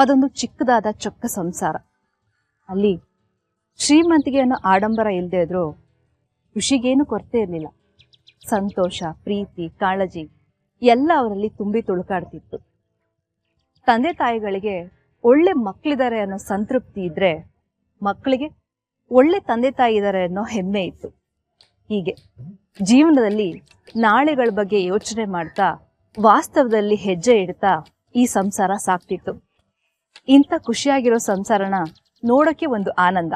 ಅದೊಂದು ಚಿಕ್ಕದಾದ ಚೊಕ್ಕ ಸಂಸಾರ. ಅಲ್ಲಿ ಶ್ರೀಮಂತಿಗೆ ಅನ್ನೋ ಆಡಂಬರ ಇಲ್ಲದೆ ಇದ್ರೂ ಖುಷಿಗೇನು ಕೊರತೆ ಇರಲಿಲ್ಲ. ಸಂತೋಷ, ಪ್ರೀತಿ, ಕಾಳಜಿ ಎಲ್ಲ ಅವರಲ್ಲಿ ತುಂಬಿ ತುಳುಕಾಡ್ತಿತ್ತು. ತಂದೆ ತಾಯಿಗಳಿಗೆ ಒಳ್ಳೆ ಮಕ್ಕಳಿದ್ದಾರೆ ಅನ್ನೋ ಸಂತೃಪ್ತಿ ಇದ್ರೆ ಮಕ್ಕಳಿಗೆ ಒಳ್ಳೆ ತಂದೆ ತಾಯಿ ಇದ್ದಾರೆ ಅನ್ನೋ ಹೆಮ್ಮೆ ಇತ್ತು. ಹೀಗೆ ಜೀವನದಲ್ಲಿ ನಾಳೆಗಳ ಬಗ್ಗೆ ಯೋಚನೆ ಮಾಡ್ತಾ ವಾಸ್ತವದಲ್ಲಿ ಹೆಜ್ಜೆ ಇಡ್ತಾ ಈ ಸಂಸಾರ ಸಾಕ್ತಿತ್ತು. ಇಂಥ ಖುಷಿಯಾಗಿರೋ ಸಂಸಾರನ ನೋಡೋಕೆ ಒಂದು ಆನಂದ.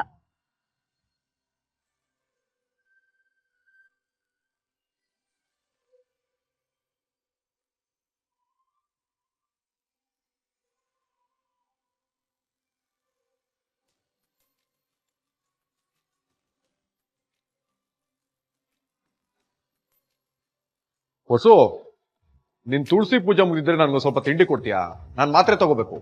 ಹೊಸು, ನಿನ್ ತುಳಸಿ ಪೂಜೆ ಮುಗಿದ್ರೆ ನನ್ಗೆ ಸ್ವಲ್ಪ ತಿಂಡಿ ಕೊಡ್ತೀಯಾ? ನಾನು ಮಾತ್ರೆ ತಗೋಬೇಕು.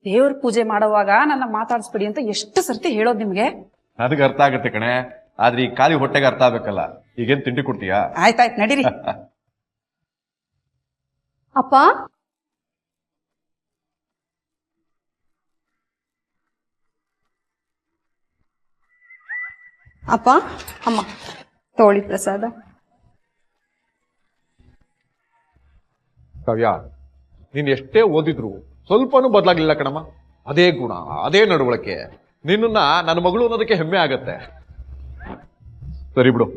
ದೇವ್ರ ಪೂಜೆ ಮಾಡುವಾಗ ನನ್ನ ಮಾತಾಡಿಸ್ಬಿಡಿ ಅಂತ ಎಷ್ಟು ಸರ್ತಿ ಹೇಳೋದು ನಿಮ್ಗೆ? ನನಗೆ ಅರ್ಥ ಆಗತ್ತೆ ಕಣೆ, ಆದ್ರೆ ಈ ಖಾಲಿ ಹೊಟ್ಟೆಗೆ ಅರ್ಥ ಆಗ್ಬೇಕಲ್ಲ. ಈಗೇನ್ ತಿಂಡಿ ಕೊಡ್ತೀಯಾ? ಆಯ್ತಾಯ್ತು, ನಡೀರಿ. ಅಪ್ಪ, ಅಪ್ಪ ಅಮ್ಮ ತೋಳಿ ಪ್ರಸಾದ. ಕಾವ್ಯ, ನೀನ್ ಎಷ್ಟೇ ಓದಿದ್ರು ಸ್ವಲ್ಪನೂ ಬದಲಾಗ್ಲಿಲ್ಲ ಕಣಮ್ಮ. ಅದೇ ಗುಣ, ಅದೇ ನಡವಳಿಕೆ. ನಿನ್ನ ನನ್ನ ಮಗಳು ಅನ್ನೋದಕ್ಕೆ ಹೆಮ್ಮೆ ಆಗತ್ತೆ. ಸರಿ ಬಿಡು,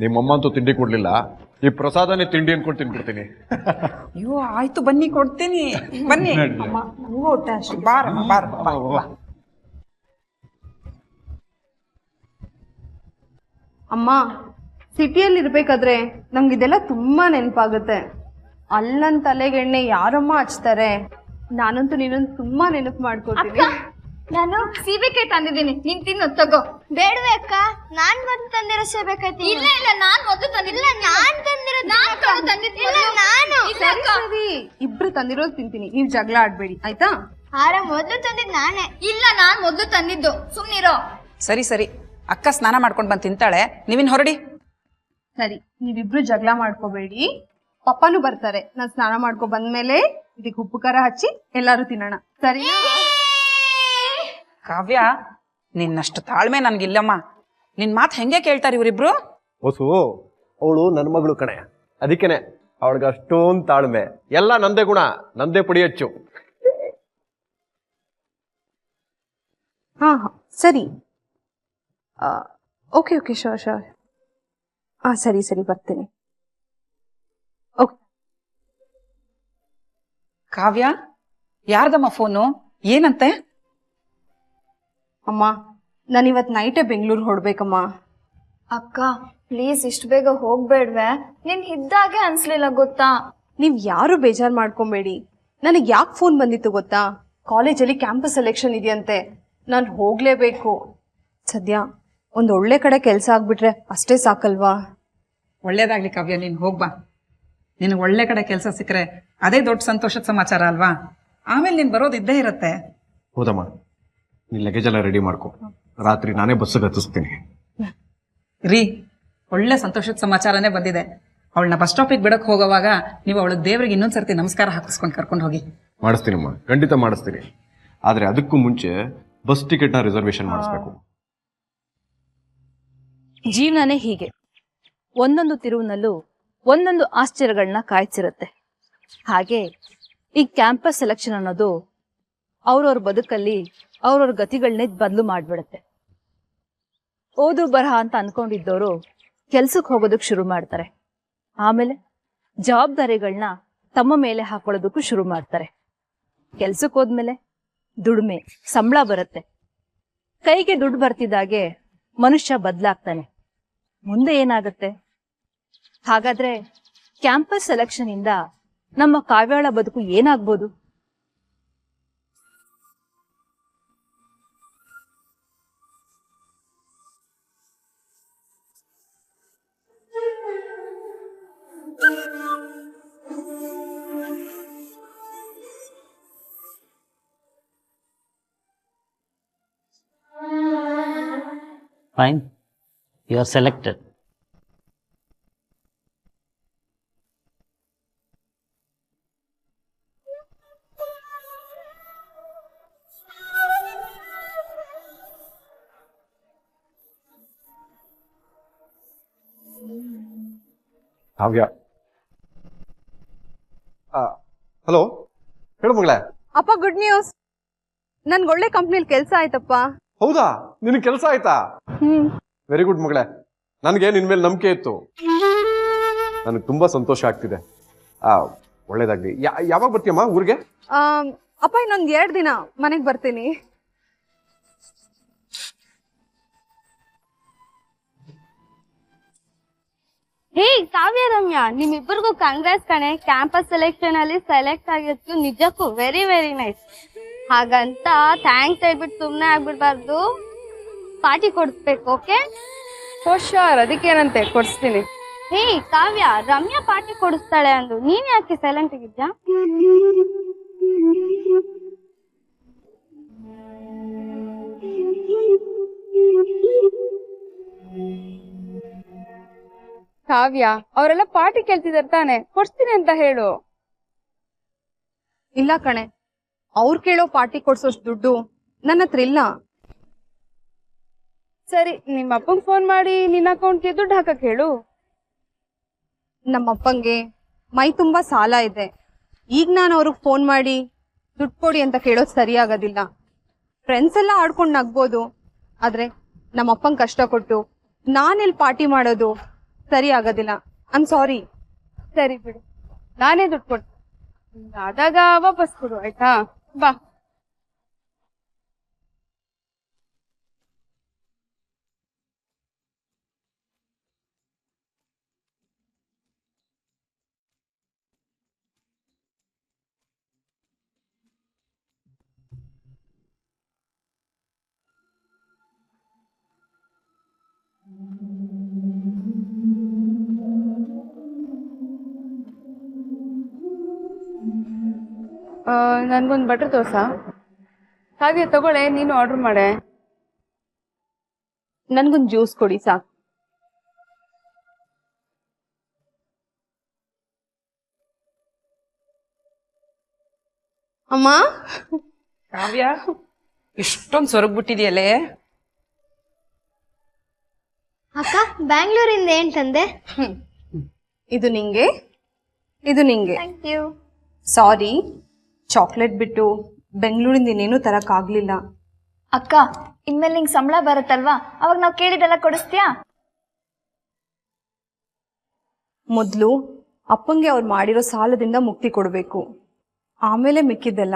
ನಿಮ್ಮಮ್ಮ ಅಂತೂ ತಿಂಡಿ ಕೊಡ್ಲಿಲ್ಲ. ಈ ಪ್ರಸಾದನೇ ತಿಂಡಿ ಅನ್ಕೊಂಡು ತಿನ್ಬಿಡ್ತೀನಿ. ಅಯ್ಯೋ ಆಯ್ತು, ಬನ್ನಿ ಕೊಡ್ತೀನಿ, ಬನ್ನಿ. ಅಮ್ಮ ನಂಗೂ ಹೊಟ್ಟೆ ಅಷ್ಟು. ಬಾರಮ್ಮ ಬಾರ. ಅಮ್ಮ, ಸಿಟಿಯಲ್ಲಿ ಇರ್ಬೇಕಾದ್ರೆ ನಂಗೆ ಇದೆಲ್ಲ ತುಂಬಾ ನೆನಪಾಗುತ್ತೆ. ಅಲ್ಲನ್ ತಲೆಗೆಣ್ಣೆ ಯಾರಮ್ಮ ಹಚ್ತಾರೆ. ನಾನಂತೂ ನೀನೊಂದು ತುಂಬಾ ನೆನಪು ಮಾಡ್ಕೊತೀನಿ. ನಾನು ಸೀಬೆಕಾಯಿ ತಂದಿದ್ದೀನಿ, ನೀನ್ ತಿನ್ನು ತಗೋ. ಬೇಡವೇ ಅಕ್ಕ, ನಾನ್ ಮೊದಲು ತಂದಿರೋ ಸೀಬೆಕಾಯಿ. ಇಲ್ಲ ಇಲ್ಲ, ನಾನ್ ಮೊದಲು ತಂದಿಲ್ಲ. ನಾನ್ ತಂದಿರೋದು ನಾನು. ಸರಿ, ಇಬ್ರು ತಿರೋದು ತಿಂತೀನಿ, ನೀವ್ ಜಗಳ ಆಡ್ಬೇಡಿ ಆಯ್ತಾ? ಆರ ಮೊದಲು ತಂದಿದ್ ನಾನೇ. ಇಲ್ಲ, ನಾನ್ ಮೊದಲು ತಂದಿದ್ದು, ಸುಮ್ನಿರೋ. ಸರಿ ಸರಿ, ಅಕ್ಕ ಸ್ನಾನ ಮಾಡ್ಕೊಂಡ್ ಬಂದ್ ತಿಂತಾಳೆ, ನೀವಿನ್ ಹೊರಡಿ. ಸರಿ, ನೀವಿಬ್ರು ಜಗಳ ಮಾಡ್ಕೋಬೇಡಿ. ಪಪ್ಪನೂ ಬರ್ತಾರೆ. ನಾನ್ ಸ್ನಾನ ಮಾಡ್ಕೊ ಬಂದ್ಮೇಲೆ ಇದಕ್ಕೆ ಉಪ್ಪು ಖಾರ ಹಚ್ಚಿ ಎಲ್ಲಾರು ತಿನ್ನೋಣ, ಸರಿ? ಕಾವ್ಯ, ನಿನ್ನಷ್ಟು ತಾಳ್ಮೆ ನನ್ಗಿಲ್ಲಮ್ಮ. ನಿನ್ ಮಾತ್ ಹೆಂಗೆ ಕೇಳ್ತಾರೆ ಇವ್ರಿಬ್ರು? ಹೊಸು, ಅವಳು ನನ್ನ ಮಗಳು ಕಣೆ, ಅದಕ್ಕೇನೆ ಅವಳಿಗೆ ಅಷ್ಟೊಂದು ತಾಳ್ಮೆ. ಎಲ್ಲ ನಂದೇ ಗುಣ, ನಂದೇ ಪುಡಿ ಹೆಚ್ಚು. ಹಾ ಸರಿ, ಓಕೆ ಓಕೆ, ಶೋರ್ ಶೋರ್. ಸರಿ ಸರಿ, ಬರ್ತೀನಿ. ಓಕೆ. ಕಾವ್ಯ, ಯಾರ್ದಮ್ಮ ಫೋನು? ಏನಂತೆ? ಅಮ್ಮ, ನಾನಿವತ್ ನೈಟೇ ಬೆಂಗಳೂರು ಹೊಡ್ಬೇಕಮ್ಮ. ಅಕ್ಕ ಪ್ಲೀಸ್, ಇಷ್ಟು ಬೇಗ ಹೋಗ್ಬೇಡ್ವೆ. ನೀನ್ ಇದ್ದಾಗೆ ಅನ್ಸ್ಲಿಲ್ಲ ಗೊತ್ತಾ. ನೀವ್ ಯಾರು ಬೇಜಾರ್ ಮಾಡ್ಕೊಂಬೇಡಿ. ನನಗೆ ಯಾಕೆ ಫೋನ್ ಬಂದಿತ್ತು ಗೊತ್ತಾ? ಕಾಲೇಜಲ್ಲಿ ಕ್ಯಾಂಪಸ್ ಸೆಲೆಕ್ಷನ್ ಇದೆಯಂತೆ, ನಾನು ಹೋಗ್ಲೇಬೇಕು. ಸದ್ಯ ಒಂದ್ ಒಳ್ಳೆ ಕಡೆ ಕೆಲಸ ಆಗ್ಬಿಟ್ರೆ ಅಷ್ಟೇ ಸಾಕಲ್ವಾ? ಒಳ್ಳೇದಾಗ್ಲಿ ಕಾವ್ಯ, ನೀನ್ ಹೋಗ್ಬಾ. ನಿನ್ ಒಳ್ಳೆ ಕಡೆ ಕೆಲಸ ಸಿಕ್ಕರೆ ಅದೇ ದೊಡ್ಡ ಸಂತೋಷದ ಸಮಾಚಾರ ಅಲ್ವಾ? ಆಮೇಲೆ ನೀನ್ ಬರೋದು ಇದ್ದೇ ಇರತ್ತೆ. ಹೌದಮ್ಮ, ನೀನ್ ಲಗೇಜ್ ಎಲ್ಲ ರೆಡಿ ಮಾಡ್ಕೊ. ರಾತ್ರಿ ನಾನೇ ಬಸ್ಸಿಗೆ ಹತ್ತಿಸ್ತೀನಿ. ರೀ, ಒಳ್ಳೆ ಸಂತೋಷದ ಸಮಾಚಾರನೇ ಬಂದಿದೆ. ಅವಳನ್ನ ಬಸ್ ಸ್ಟಾಪಿಗೆ ಬಿಡಕ್ ಹೋಗೋವಾಗ ನೀವು ಅವಳ ದೇವ್ರಿಗೆ ಇನ್ನೊಂದ್ಸರ್ತಿ ನಮಸ್ಕಾರ ಹಾಕಿಸ್ಕೊಂಡು ಕರ್ಕೊಂಡು ಹೋಗಿ. ಮಾಡಿಸ್ತೀನಮ್ಮ, ಖಂಡಿತ ಮಾಡಿಸ್ತೀನಿ. ಆದ್ರೆ ಅದಕ್ಕೂ ಮುಂಚೆ ಬಸ್ ಟಿಕೆಟ್ನ ರಿಸರ್ವೇಶನ್ ಮಾಡಿಸ್ಬೇಕು. ಜೀವನನೇ ಹೀಗೆ, ಒಂದೊಂದು ತಿರುವಿನಲ್ಲೂ ಒಂದೊಂದು ಆಶ್ಚರ್ಯಗಳನ್ನ ಕಾಯ್ಸಿರುತ್ತೆ. ಹಾಗೆ ಈ ಕ್ಯಾಂಪಸ್ ಸೆಲೆಕ್ಷನ್ ಅನ್ನೋದು ಅವ್ರವ್ರ ಬದುಕಲ್ಲಿ ಅವ್ರವ್ರ ಗತಿಗಳನ್ನೇ ಬದಲು ಮಾಡ್ಬಿಡುತ್ತೆ. ಓದು ಬರಹ ಅಂತ ಅನ್ಕೊಂಡಿದ್ದವರು ಕೆಲ್ಸಕ್ಕೆ ಹೋಗೋದಕ್ಕೆ ಶುರು ಮಾಡ್ತಾರೆ. ಆಮೇಲೆ ಜವಾಬ್ದಾರಿಗಳನ್ನ ತಮ್ಮ ಮೇಲೆ ಹಾಕೊಳ್ಳೋದಕ್ಕೂ ಶುರು ಮಾಡ್ತಾರೆ. ಕೆಲ್ಸಕ್ಕೆ ಹೋದ್ಮೇಲೆ ದುಡಿಮೆ, ಸಂಬಳ ಬರುತ್ತೆ. ಕೈಗೆ ದುಡ್ಡು ಬರ್ತಿದ್ದಾಗೆ ಮನುಷ್ಯ ಬದಲಾಗ್ತಾನೆ. ಮುಂದೆ ಏನಾಗುತ್ತೆ? ಹಾಗಾದ್ರೆ ಕ್ಯಾಂಪಸ್ ಸೆಲೆಕ್ಷನ್ ಇಂದ ನಮ್ಮ ಕಾವ್ಯಾಳ ಬದುಕು ಏನಾಗ್ಬೋದು? Fine. You are selected. Kavya. Hello, ಹೇಳು ಮಗಳೇ. ಅಪ್ಪ ಗುಡ್ ನ್ಯೂಸ್, ನನ್ಗೆ ಒಳ್ಳೆ ಕಂಪ್ನಿಲಿ ಕೆಲಸ ಆಯ್ತಪ್ಪ. ಹೌದಾ, ನಿನ್ ಕೆಲಸ ಆಯ್ತಾ? ವೆರಿ ಗುಡ್ ಮಗಳೇ. ನನಗೆ ನಿನ್ ಮೇಲೆ ನಂಬಿಕೆ ಇತ್ತು. ನನಗೆ ತುಂಬಾ ಸಂತೋಷ ಆಗ್ತಿದೆ. ಒಳ್ಳೇದಾಗ್ಲಿ. ಯಾವಾಗ ಬರ್ತೀಯಮ್ಮ ಊರಿಗೆ? ಅಪ್ಪ ಇನ್ನೊಂದ್ 2 ದಿನ ಮನೆಗೆ ಬರ್ತೀನಿ. ಹೇ ಕಾವ್ಯ ರಮ್ಯಾ, ನಿಮ್ಮಿಬ್ಬರಿಗೂ ಕಾಂಗ್ರೆಸ್ ಕಣೆ. ಕ್ಯಾಂಪಸ್ ಸೆಲೆಕ್ಷನ್ ಅಲ್ಲಿ ಸೆಲೆಕ್ಟ್ ಆಗಿತ್ತು, ನಿಜಕ್ಕೂ ವೆರಿ ವೆರಿ ನೈಸ್. ಹಾಗಂತ ಥ್ಯಾಂಕ್ಸ್ ಹೇಳ್ಬಿಟ್ಟು ಸುಮ್ಮನೆ ಆಗ್ಬಿಡ್ಬಾರ್ದು, ಪಾರ್ಟಿ ಕೊಡಿಸ್ಬೇಕು. ಓಕೆ? ಶೋರ್, ಅದಕ್ಕೇನಂತೆ, ಕೊಡಿಸ್ತೀನಿ. ಹೇ ಕಾವ್ಯ, ರಮ್ಯಾ ಪಾರ್ಟಿ ಕೊಡಿಸ್ತಾಳೆ ಅಂದು ನೀನ್ ಯಾಕೆ ಸೈಲೆಂಟ್ ಆಗಿದ್ಯಾ? ಕಾವ್ಯ, ಅವರೆಲ್ಲ ಪಾರ್ಟಿ ಕೇಳ್ತಿದಾರೆ ತಾನೆ, ಕೊಡ್ಸ್ತೀನಿ ಅಂತ ಹೇಳು. ಇಲ್ಲ ಕಣೆ, ಅವ್ರು ಕೇಳೋ ಪಾರ್ಟಿ ಕೊಡ್ಸೋಷ್ಟು ದುಡ್ಡು ನನ್ನ ಹತ್ರ ಇಲ್ಲ. ಸರಿ, ನಿಮ್ಮ ಅಪ್ಪಂಗೆ ಫೋನ್ ಮಾಡಿ ನಿನ್ನ ಅಕೌಂಟ್ಗೆ ದುಡ್ಡು ಹಾಕಕ್ ಹೇಳು. ನಮ್ಮಪ್ಪಂಗೆ ಮೈ ತುಂಬಾ ಸಾಲ ಇದೆ. ಈಗ ನಾನು ಅವ್ರಿಗೆ ಫೋನ್ ಮಾಡಿ ದುಡ್ಡು ಕೊಡಿ ಅಂತ ಕೇಳೋದು ಸರಿಯಾಗೋದಿಲ್ಲ. ಫ್ರೆಂಡ್ಸ್ ಎಲ್ಲ ಆಡ್ಕೊಂಡು ನಗ್ಬೋದು, ಆದ್ರೆ ನಮ್ಮಪ್ಪಂಗೆ ಕಷ್ಟ ಕೊಟ್ಟು ನಾನೆಲ್ಲಿ ಪಾರ್ಟಿ ಮಾಡೋದು ಸರಿ ಆಗೋದಿಲ್ಲ. I'm sorry. ಸರಿ ಬಿಡು, ನಾನೇ ದುಡ್ಡು ಕೊಡ್ತೀನಿ, ಆದಾಗ ವಾಪಸ್ ಕೊಡು, ಆಯ್ತಾ? ಬಾ. ನನ್ಗೊಂದು ಬಟರ್ ದೋಸೆ. ಹಾಗೆ ತಗೊಳ್ಳೆ, ನೀನು ಆರ್ಡರ್ ಮಾಡೆ. ನನ್ಗೊಂದು ಜ್ಯೂಸ್ ಕೊಡಿ ಸಾಕು. ಅಮ್ಮ, ಕಾವ್ಯ, ಇಷ್ಟೊಂದು ಸೊರಗ್ಬಿಟ್ಟಿದೆಯಲ್ಲೇ. ಅಕ್ಕ, ಬ್ಯಾಂಗ್ಳೂರಿಂದ ಏನ್ ತಂದೆ? ಇದು ನಿಂಗೆ, ಇದು ನಿಂಗೆ. Thank you. ಸಾರಿ, ಚಾಕ್ಲೇಟ್ ಬಿಟ್ಟು ಬೆಂಗಳೂರಿಂದ ಇನ್ನೇನು ತರಕ್ಕಾಗ್ಲಿಲ್ಲ. ಅಕ್ಕ, ಇನ್ಮೇಲೆ ನಿಂಗೆ ಸಂಬಳ ಬರುತ್ತಲ್ವಾ, ಅವಾಗ ನಾವು ಕೇಳಿದೆಲ್ಲ ಕೊಡಿಸ್ತೀಯಾ? ಮೊದಲು ಅಪ್ಪಂಗೆ ಅವ್ರು ಮಾಡಿರೋ ಸಾಲದಿಂದ ಮುಕ್ತಿ ಕೊಡಬೇಕು, ಆಮೇಲೆ ಮಿಕ್ಕಿದ್ದೆಲ್ಲ.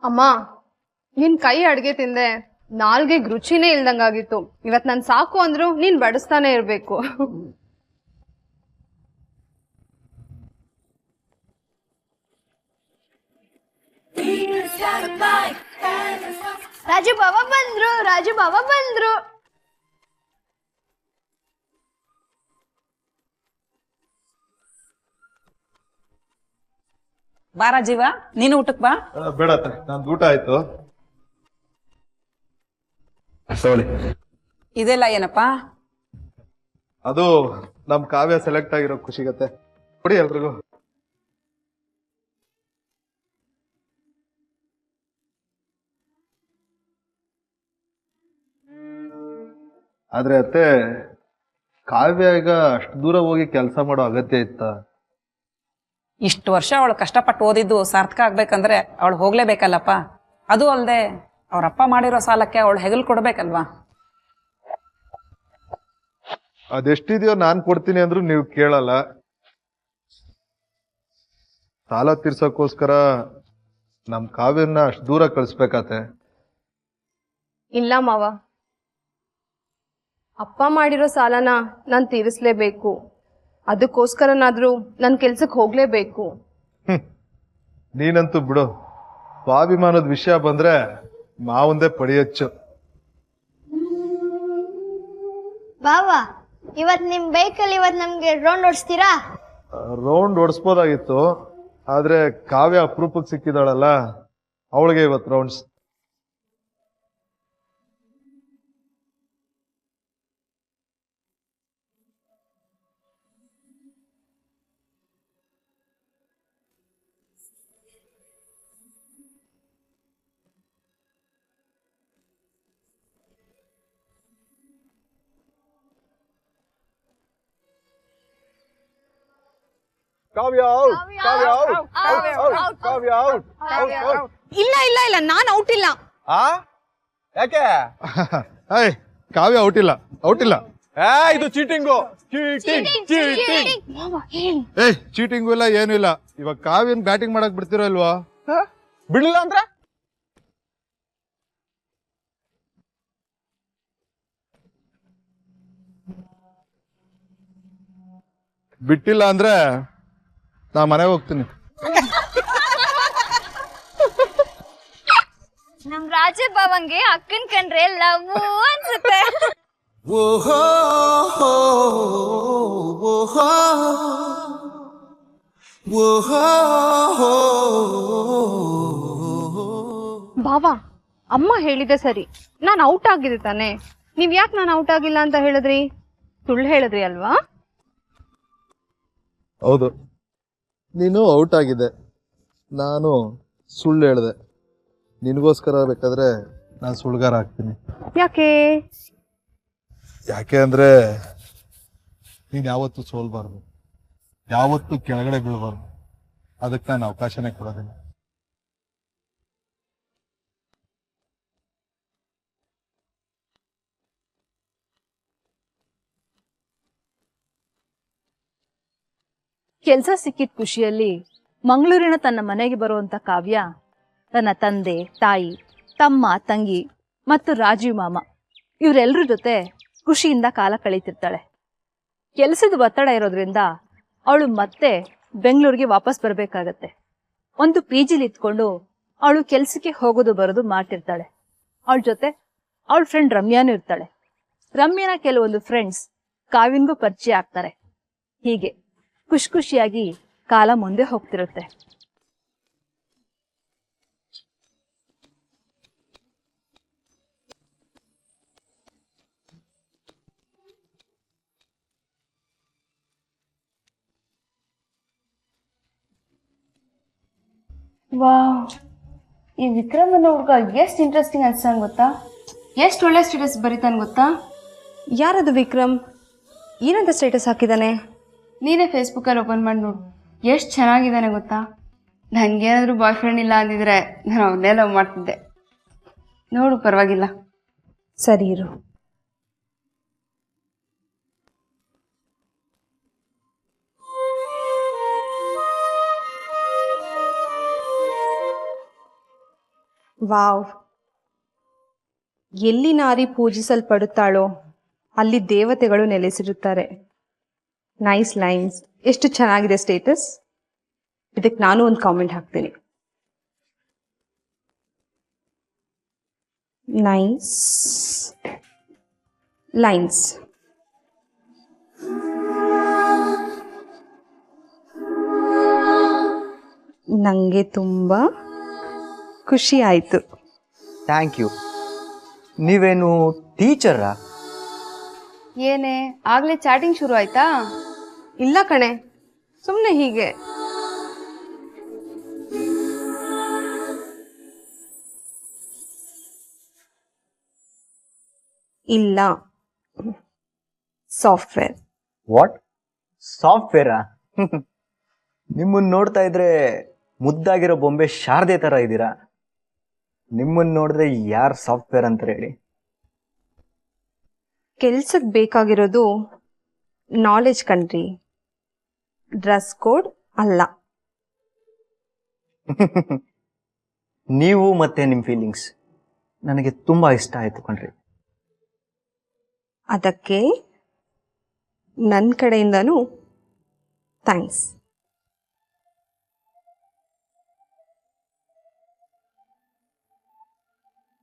ಅಮ್ಮ, ನಿನ್ ಕೈ ಅಡ್ಗೆ ತಿಂದೆ ನಾಲ್ಗೆಗ್ ರುಚಿನೇ ಇಲ್ದಂಗಾಗಿತ್ತು. ಇವತ್ ನನ್ ಸಾಕು ಅಂದ್ರು ನೀನ್ ಬಡಿಸ್ತಾನೆ ಇರ್ಬೇಕು. ರಾಜು ಬಾಬಾ ಬಂದ್ರು, ರಾಜು ಬಾಬಾ ಬಂದ್ರು. ಬಾರ ಜೀವ, ನೀನು ಊಟಕ್ ಬಾ. ಬೇಡ, ನಂದು ಊಟ ಆಯ್ತು. ಇದೆಲ್ಲ ಏನಪ್ಪಾ? ಅದು ನಮ್ ಕಾವ್ಯ ಸೆಲೆಕ್ಟ್ ಆಗಿರೋ ಖುಷಿಗತ್ತೆ. ಕೊಡಿ ಎಲ್ರಿಗೂ. ಆದ್ರೆ ಅತ್ತೆ, ಕಾವ್ಯ ಈಗ ಅಷ್ಟು ದೂರ ಹೋಗಿ ಕೆಲಸ ಮಾಡೋ ಅಗತ್ಯ ಇತ್ತ? ಇಷ್ಟು ವರ್ಷ ಅವಳು ಕಷ್ಟಪಟ್ಟು ಓದಿದ್ದು ಸಾರ್ಥಕ ಆಗ್ಬೇಕಂದ್ರೆ ಅವಳು ಹೋಗ್ಲೇಬೇಕಲ್ಲಪ್ಪ. ಅದು ಅಲ್ಲದೆ ಅವ್ರಪ್ಪ ಮಾಡಿರೋ ಸಾಲಕ್ಕೆ ಅವಳು ಹೆಗಲು ಕೊಡ್ಬೇಕಲ್ವಾ? ಅದೆಷ್ಟಿದೆಯೋ ನಾನ್ ಕೊಡ್ತೀನಿ ಅಂದ್ರು ನೀವು ಕೇಳಲ್ಲ. ಸಾಲ ತೀರ್ಸೋಕ್ಕೋಸ್ಕರ ನಮ್ ಕಾವ್ಯನ್ನ ಅಷ್ಟು ದೂರ ಕಳಿಸ್ಬೇಕಾತೆ? ಇಲ್ಲ ಮಾವ, ಅಪ್ಪ ಮಾಡಿರೋ ಸಾಲನ ನಾನ್ ತೀರಿಸ್ಲೇಬೇಕು. ಅದಕ್ಕೋಸ್ಕರನಾದ್ರೂ ನನ್ ಕೆಲ್ಸಕ್ಕೆ ಹೋಗ್ಲೇಬೇಕು. ನೀನಂತೂ ಬಿಡು, ಸ್ವಾಭಿಮಾನದ ವಿಷಯ ಬಂದ್ರೆ ಮಾವಂದೇ ಪಡಿಯಚ್ಚು. ಬಾವಾ, ಇವತ್ ನಿಮ್ ಬೈಕಲ್ಲಿ ಇವತ್ ನಮ್ಗೆ ರೌಂಡ್ ಓಡಿಸ್ತೀರಾ? ರೌಂಡ್ ಓಡಿಸ್ಬೋದಾಗಿತ್ತು, ಆದ್ರೆ ಕಾವ್ಯ ಅಪರೂಪಕ್ಕೆ ಸಿಕ್ಕಿದಾಳಲ್ಲ, ಅವಳಿಗೆ ಇವತ್ತು ರೌಂಡ್ಸ್. ಕಾವ್ಯ ಔಟ್, ಕಾವ್ಯ ಔಟ್, ಕಾವ್ಯ ಔಟ್, ಔಟ್. ಇಲ್ಲ ಇಲ್ಲ ಇಲ್ಲ, ನಾನು ಔಟ್ ಇಲ್ಲ. ಆ ಯಾಕೆ? ಏಯ್, ಕಾವ್ಯ ಔಟ್ ಇಲ್ಲ, ಔಟ್ ಇಲ್ಲ. ಇದು ಚೀಟಿಂಗು, ಚೀಟಿಂಗ್, ಚೀಟಿಂಗ್. ಏಯ್, ಚೀಟಿಂಗು ಇಲ್ಲ, ಏನು ಇಲ್ಲ. ಇವಾಗ ಕಾವ್ಯನ್ ಬ್ಯಾಟಿಂಗ್ ಮಾಡಕ್ ಬಿಡ್ತಿರೋ ಇಲ್ವಾ? ಬಿಡ್ಲಿಲ್ಲ ಅಂದ್ರೆ ಬಿಟ್ಟಿಲ್ಲ ಅಂದ್ರೆ ನಾ ಮನೆಗೆ ಹೋಗ್ತೀನಿ. ನಮ್ ರಾಜ ಬಾವಂಗೆ ಅಕ್ಕನ್ ಕಂಡ್ರೆ ಲವ್ ಅನ್ಸುತ್ತೆ. ಬಾವಾ, ಅಮ್ಮ ಹೇಳಿದೆ ಸರಿ, ನಾನು ಔಟ್ ಆಗಿದೆ ತಾನೆ. ನೀವ್ ಯಾಕೆ ನಾನು ಔಟ್ ಆಗಿಲ್ಲ ಅಂತ ಹೇಳಿದ್ರಿ? ಸುಳ್ಳು ಹೇಳಿದ್ರಿ ಅಲ್ವಾ? ಹೌದು, ನೀನು ಔಟ್ ಆಗಿದೆ, ನಾನು ಸುಳ್ಳು ಹೇಳಿದೆ. ನಿನಗೋಸ್ಕರ ಬೇಕಾದ್ರೆ ನಾನು ಸುಳ್ಳುಗಾರ ಆಗ್ತೀನಿ. ಯಾಕೆ? ಯಾಕೆ ಅಂದ್ರೆ ನೀನು ಯಾವತ್ತೂ ಸೋಲ್ಬಾರ್ದು, ಯಾವತ್ತೂ ಕೆಳಗಡೆ ಬೀಳಬಾರ್ದು. ಅದಕ್ಕೆ ನಾನು ಅವಕಾಶನೇ ಕೊಡೋದಿಲ್ಲ. ಕೆಲಸ ಸಿಕ್ಕಿದ ಖುಷಿಯಲ್ಲಿ ಮಂಗಳೂರಿನ ತನ್ನ ಮನೆಗೆ ಬರುವಂತ ಕಾವ್ಯ ತನ್ನ ತಂದೆ, ತಾಯಿ, ತಮ್ಮ, ತಂಗಿ ಮತ್ತು ರಾಜೀವ್ ಮಾಮ ಇವರೆಲ್ಲರ ಜೊತೆ ಖುಷಿಯಿಂದ ಕಾಲ ಕಳೀತಿರ್ತಾಳೆ. ಕೆಲಸದ ಒತ್ತಡ ಇರೋದ್ರಿಂದ ಅವಳು ಮತ್ತೆ ಬೆಂಗಳೂರಿಗೆ ವಾಪಸ್ ಬರಬೇಕಾಗತ್ತೆ. ಒಂದು ಪಿಜಿಲಿ ಇತ್ಕೊಂಡು ಅವಳು ಕೆಲಸಕ್ಕೆ ಹೋಗೋದು ಬರೋದು ಮಾಡ್ತಿರ್ತಾಳೆ. ಅವಳ ಜೊತೆ ಅವಳ ಫ್ರೆಂಡ್ ರಮ್ಯಾನೂ ಇರ್ತಾಳೆ. ರಮ್ಯಾನ ಕೆಲವೊಂದು ಫ್ರೆಂಡ್ಸ್ ಕಾವ್ಯನ್ಗೂ ಪರಿಚಯ ಆಗ್ತಾರೆ. ಹೀಗೆ ಖುಷಿ ಖುಷಿಯಾಗಿ ಕಾಲ ಮುಂದೆ ಹೋಗ್ತಿರುತ್ತೆ. ವಾವ್, ಈ ವಿಕ್ರಮ್ ಅನ್ನೋ ಹುಡುಗ ಎಷ್ಟು ಇಂಟ್ರೆಸ್ಟಿಂಗ್ ಅನ್ಸಂಗ್ ಗೊತ್ತಾ? ಎಷ್ಟು ಒಳ್ಳೆ ಸ್ಟೇಟಸ್ ಬರೀತಾನೆ ಗೊತ್ತಾ? ಯಾರದು ವಿಕ್ರಮ್? ಏನಂತ ಸ್ಟೇಟಸ್ ಹಾಕಿದಾನೆ? ನೀನೇ ಫೇಸ್ಬುಕ್ಕಲ್ಲಿ ಓಪನ್ ಮಾಡಿ ನೋಡು, ಎಷ್ಟು ಚೆನ್ನಾಗಿದ್ದಾನೆ ಗೊತ್ತಾ? ನನಗೇನಾದರೂ ಬಾಯ್ ಫ್ರೆಂಡ್ ಇಲ್ಲ ಅಂದಿದ್ರೆ ನಾನು ಅವನ್ನೇ ಲವ್ ಮಾಡ್ತಿದ್ದೆ. ನೋಡು, ಪರವಾಗಿಲ್ಲ. ಸರಿ ಇರು. ವಾವ್, ಎಲ್ಲಿ ನಾರಿ ಪೂಜಿಸಲ್ಪಡುತ್ತಾಳೋ ಅಲ್ಲಿ ದೇವತೆಗಳು ನೆಲೆಸಿರುತ್ತಾರೆ. Nice lines. ಎಷ್ಟು ಚೆನ್ನಾಗಿದೆ ಸ್ಟೇಟಸ್. ಇದಕ್ಕೆ ನಾನು ಒಂದು ಕಾಮೆಂಟ್ ಹಾಕ್ತೀನಿ. Nice lines. ನನಗೆ ತುಂಬ ಖುಷಿ ಆಯಿತು. Thank you. ನೀವೇನು ಟೀಚರಾ? ಏನೇ ಆಗಲೇ ಚಾಟಿಂಗ್ ಶುರು ಆಯ್ತಾ? ಇಲ್ಲ ಕಣೆ, ಸುಮ್ಮನೆ ಹೀಗೆ. ಇಲ್ಲ, ಸಾಫ್ಟ್ವೇರ್. ವಾಟ್? ಸಾಫ್ಟ್ವೇರಾ? ನಿಮ್ಮನ್ನು ನೋಡ್ತಾ ಇದ್ರೆ ಮುದ್ದಾಗಿರೋ ಬೊಂಬೆ ಶಾರದೆ ಥರ ಇದ್ದೀರಾ. ನಿಮ್ಮನ್ನು ನೋಡಿದ್ರೆ ಯಾರು ಸಾಫ್ಟ್ವೇರ್ ಅಂತ ಹೇಳಿ? ಕೆಲ್ಸಕ್ಕೆ ಬೇಕಾಗಿರೋದು ನಾಲೆಜ್ ಕಣ್ರಿ, ಡ್ರೆಸ್ ಕೋಡ್ ಅಲ್ಲ. ನೀವು ಮತ್ತೆ ನಿಮ್ಮ ಫೀಲಿಂಗ್ಸ್ ನನಗೆ ತುಂಬ ಇಷ್ಟ ಆಯಿತು ಕಣ್ರಿ. ಅದಕ್ಕೆ ನನ್ನ ಕಡೆಯಿಂದನೂ ಥ್ಯಾಂಕ್ಸ್.